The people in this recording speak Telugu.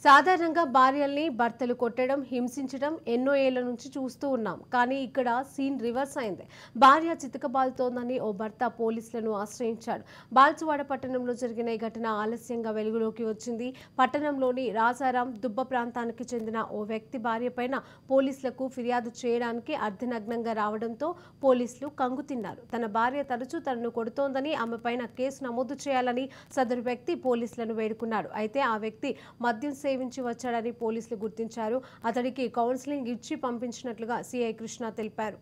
సాధారణంగా భార్యల్ని భర్తలు కొట్టడం, హింసించడం ఎన్నో ఏళ్ల నుంచి చూస్తూ ఉన్నాం. కానీ ఇక్కడ సీన్ రివర్స్ అయింది. భార్య చితకబాదుతోందని ఓ భర్త పోలీసులను ఆశ్రయించాడు. బాల్సువాడ పట్టణంలో జరిగిన ఈ ఘటన ఆలస్యంగా వెలుగులోకి వచ్చింది. పట్టణంలోని రాజారాం దుబ్బ ప్రాంతానికి చెందిన ఓ వ్యక్తి భార్యపైన పోలీసులకు ఫిర్యాదు చేయడానికి అర్ధనగ్నంగా రావడంతో పోలీసులు కంగుతిన్నారు. తన భార్య తరచూ తనను కొడుతోందని, ఆమెపైన కేసు నమోదు చేయాలని సదరు వ్యక్తి పోలీసులను వేడుకున్నాడు. అయితే ఆ వ్యక్తి మద్యం సేవించి వచ్చాడని పోలీసులు గుర్తించారు. అతడికి కౌన్సిలింగ్ ఇచ్చి పంపించినట్లుగా సిఐ కృష్ణ తెలిపారు.